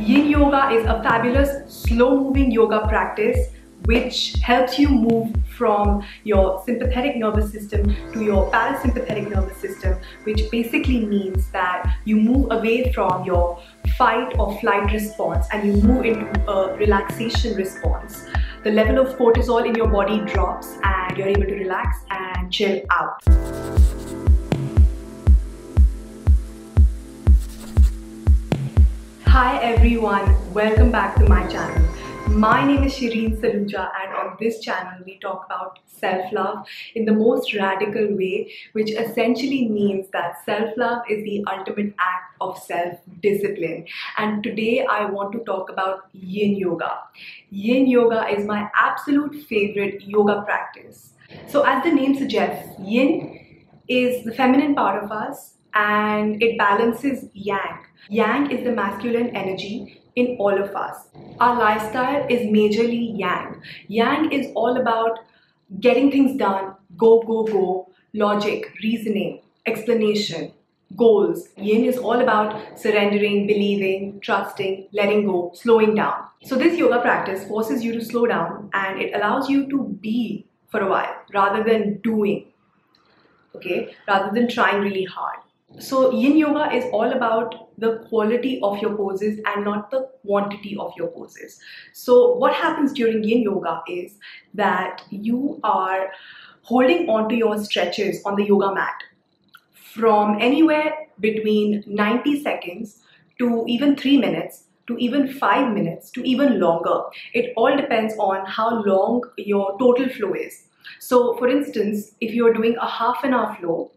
Yin Yoga is a fabulous slow-moving yoga practice which helps you move from your sympathetic nervous system to your parasympathetic nervous system, which basically means that you move away from your fight or flight response and you move into a relaxation response. The level of cortisol in your body drops and you're able to relax and chill out. Hi everyone, welcome back to my channel. My name is Shireen Saluja, and on this channel we talk about self-love in the most radical way, which essentially means that self-love is the ultimate act of self-discipline. And today I want to talk about Yin Yoga. Yin Yoga is my absolute favorite yoga practice. So as the name suggests, Yin is the feminine part of us and it balances Yang. Yang is the masculine energy in all of us. Our lifestyle is majorly Yang. Yang is all about getting things done, go, go, go, logic, reasoning, explanation, goals. Yin is all about surrendering, believing, trusting, letting go, slowing down. So this yoga practice forces you to slow down and it allows you to be for a while rather than doing, okay, rather than trying really hard. So Yin Yoga is all about the quality of your poses and not the quantity of your poses. So what happens during Yin Yoga is that you are holding on to your stretches on the yoga mat from anywhere between 90 seconds to even 3 minutes to even 5 minutes to even longer. It all depends on how long your total flow is. So for instance, if you're doing a half an hour flow,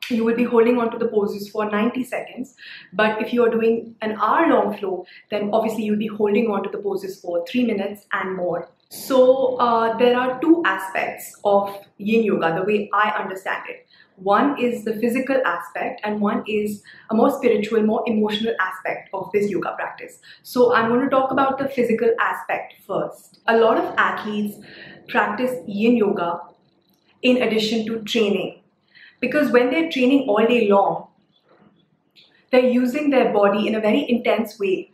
you will be holding on to the poses for 90 seconds. But if you are doing an hour-long flow, then obviously you'll be holding on to the poses for 3 minutes and more. So there are two aspects of Yin Yoga, the way I understand it. One is the physical aspect and one is a more spiritual, more emotional aspect of this yoga practice. So I'm going to talk about the physical aspect first. A lot of athletes practice Yin Yoga in addition to training. Because when they're training all day long, they're using their body in a very intense way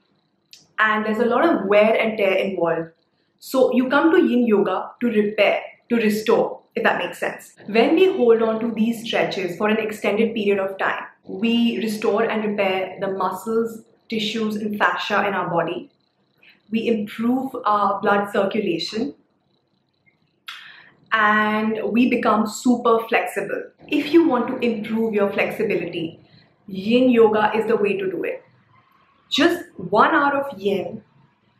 and there's a lot of wear and tear involved. So you come to Yin Yoga to repair, to restore, if that makes sense. When we hold on to these stretches for an extended period of time, we restore and repair the muscles, tissues and fascia in our body. We improve our blood circulation and we become super flexible. If you want to improve your flexibility, Yin Yoga is the way to do it. Just 1 hour of Yin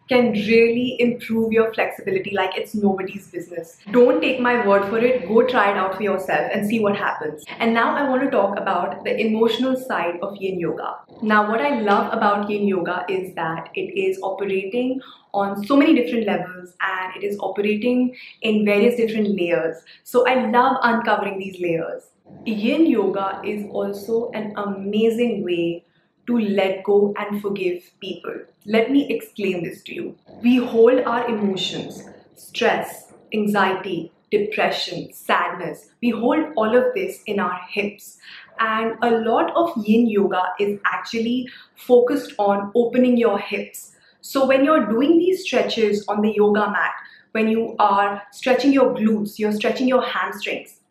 can really improve your flexibility like it's nobody's business. Don't take my word for it, go try it out for yourself and see what happens. And now I want to talk about the emotional side of Yin Yoga. Now what I love about Yin Yoga is that it is operating on so many different levels and it is operating in various different layers. So I love uncovering these layers. Yin Yoga is also an amazing way to let go and forgive people. Let me explain this to you. We hold our emotions, stress, anxiety, depression, sadness. We hold all of this in our hips. And a lot of Yin Yoga is actually focused on opening your hips. So when you're doing these stretches on the yoga mat, when you are stretching your glutes, you're stretching your hamstrings,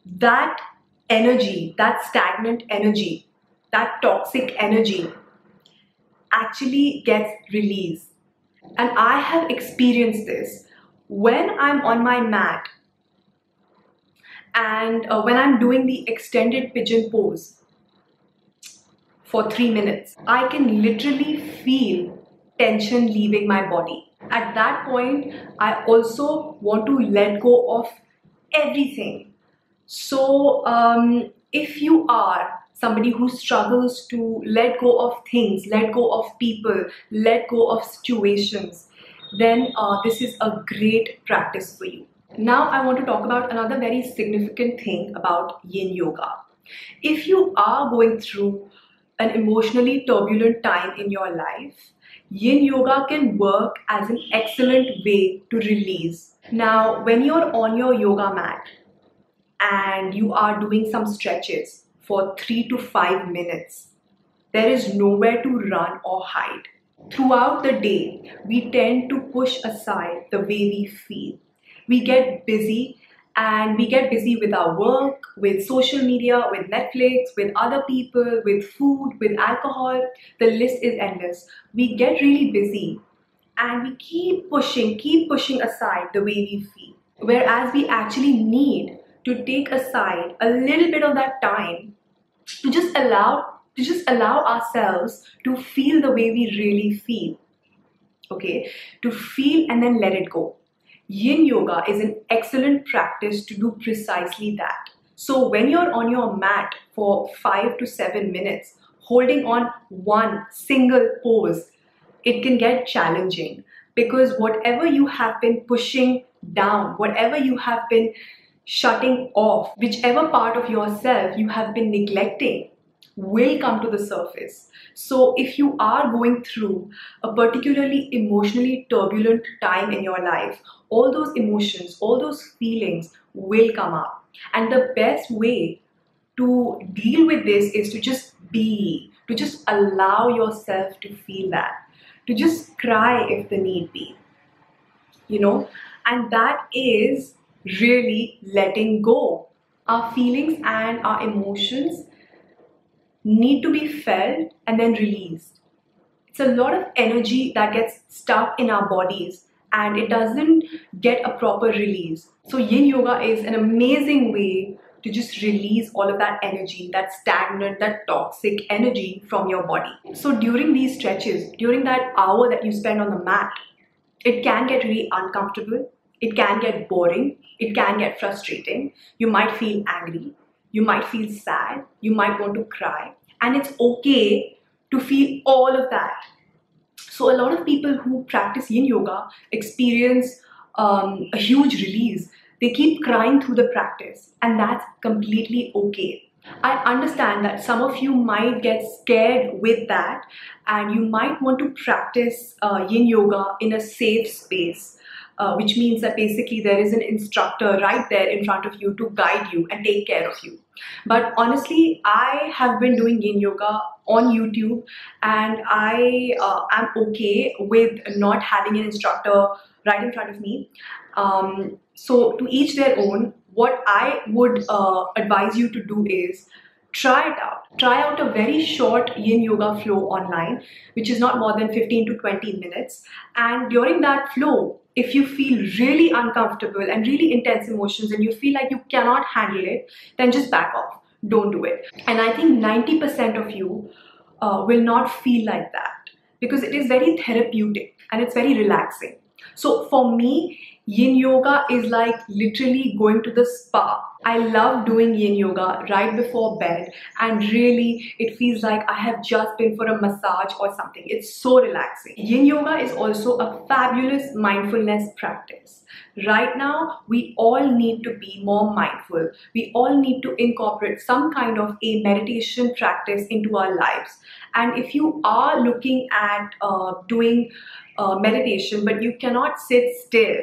that energy, that stagnant energy, that toxic energy actually gets released. And I have experienced this when I'm on my mat and when I'm doing the extended pigeon pose for 3 minutes. I can literally feel tension leaving my body. At that point, I also want to let go of everything. So if you are somebody who struggles to let go of things, let go of people, let go of situations, then this is a great practice for you. Now I want to talk about another very significant thing about Yin Yoga. If you are going through an emotionally turbulent time in your life, Yin Yoga can work as an excellent way to release. Now, when you're on your yoga mat and you are doing some stretches for 3 to 5 minutes, there is nowhere to run or hide. Throughout the day, we tend to push aside the way we feel. We get busy, and we get busy with our work, with social media, with Netflix, with other people, with food, with alcohol. The list is endless. We get really busy and we keep pushing aside the way we feel. Whereas we actually need to take aside a little bit of that time to just allow ourselves to feel the way we really feel. Okay, to feel and then let it go. Yin yoga is an excellent practice to do precisely that. So when you're on your mat for 5 to 7 minutes, holding on one single pose, it can get challenging, because whatever you have been pushing down, whatever you have been shutting off, whichever part of yourself you have been neglecting, will come to the surface. So if you are going through a particularly emotionally turbulent time in your life, all those emotions, all those feelings will come up. And the best way to deal with this is to just be, to just allow yourself to feel that, to just cry if the need be, and that is really letting go. Our feelings and our emotions need to be felt and then released. It's a lot of energy that gets stuck in our bodies and it doesn't get a proper release. So yin yoga is an amazing way to just release all of that energy, that stagnant, that toxic energy from your body. So during these stretches, during that hour that you spend on the mat, it can get really uncomfortable, it can get boring, it can get frustrating. You might feel angry, you might feel sad, you might want to cry, and it's okay to feel all of that. So a lot of people who practice yin yoga experience a huge release. They keep crying through the practice, and that's completely okay. I understand that some of you might get scared with that, and you might want to practice yin yoga in a safe space, which means that basically there is an instructor right there in front of you to guide you and take care of you. But honestly, I have been doing yin yoga on YouTube, and I am okay with not having an instructor right in front of me. So to each their own. What I would advise you to do is try it out. Try out a very short yin yoga flow online, which is not more than 15 to 20 minutes. And during that flow, if you feel really uncomfortable and really intense emotions and you feel like you cannot handle it, then just back off. Don't do it. And I think 90% of you will not feel like that, because it is very therapeutic and it's very relaxing. So for me, yin yoga is like literally going to the spa. I love doing yin yoga right before bed, and really it feels like I have just been for a massage or something. It's so relaxing. Yin yoga is also a fabulous mindfulness practice. Right now, we all need to be more mindful. We all need to incorporate some kind of a meditation practice into our lives. And if you are looking at doing meditation, but you cannot sit still,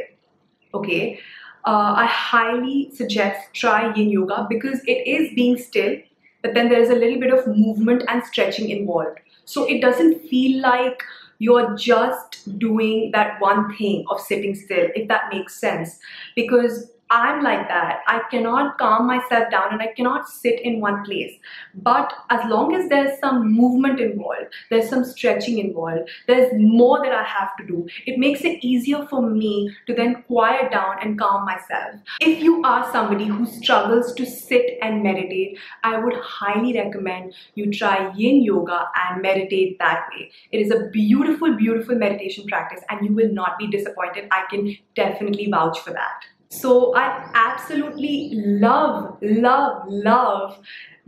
okay, I highly suggest try yin yoga, because it is being still, but then there is a little bit of movement and stretching involved. So it doesn't feel like you're just doing that one thing of sitting still, if that makes sense. Because I'm like that. I cannot calm myself down and I cannot sit in one place. But as long as there's some movement involved, there's some stretching involved, there's more that I have to do, it makes it easier for me to then quiet down and calm myself. If you are somebody who struggles to sit and meditate, I would highly recommend you try yin yoga and meditate that way. It is a beautiful, beautiful meditation practice, and you will not be disappointed. I can definitely vouch for that. So I absolutely love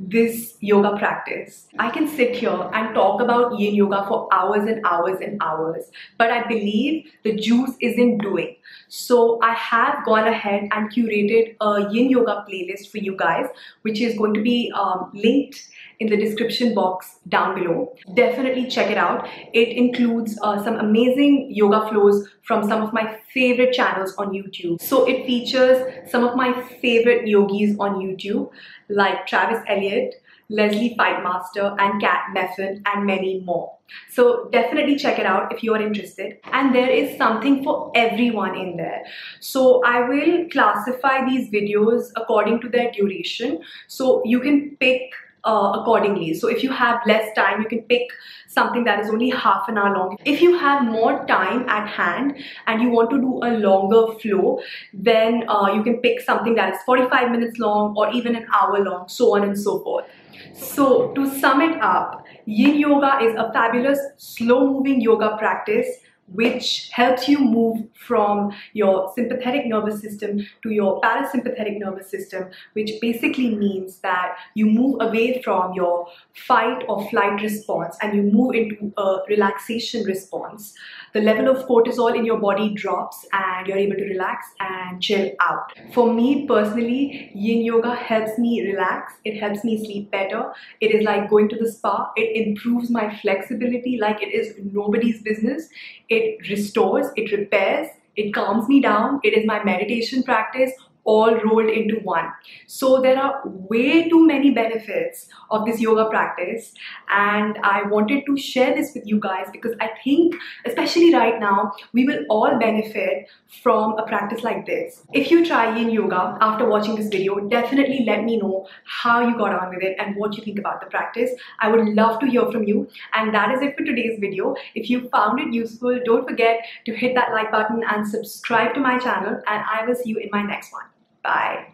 this yoga practice. I can sit here and talk about yin yoga for hours and hours and hours, but I believe the juice is in doing. So I have gone ahead and curated a yin yoga playlist for you guys, which is going to be linked in the description box down below. Definitely check it out. It includes some amazing yoga flows from some of my favorite channels on YouTube. So it features some of my favorite yogis on YouTube, like Travis Elliott, Leslie Fightmaster, and Kat Meffin, and many more. So definitely check it out if you are interested. And there is something for everyone in there. So I will classify these videos according to their duration. So you can pick accordingly. So if you have less time, you can pick something that is only half an hour long. If you have more time at hand and you want to do a longer flow, then you can pick something that is 45 minutes long or even an hour long, so on and so forth. So to sum it up, Yin Yoga is a fabulous slow-moving yoga practice which helps you move from your sympathetic nervous system to your parasympathetic nervous system, which basically means that you move away from your fight or flight response and you move into a relaxation response. The level of cortisol in your body drops and you're able to relax and chill out. For me personally, Yin Yoga helps me relax. It helps me sleep better. It is like going to the spa. It improves my flexibility like it is nobody's business. It restores, it repairs, it calms me down. It is my meditation practice all rolled into one. So there are way too many benefits of this yoga practice, and I wanted to share this with you guys because I think, especially right now, we will all benefit from a practice like this. If you try Yin Yoga after watching this video, definitely let me know how you got on with it and what you think about the practice. I would love to hear from you. And that is it for today's video. If you found it useful, don't forget to hit that like button and subscribe to my channel, and I will see you in my next one. Bye.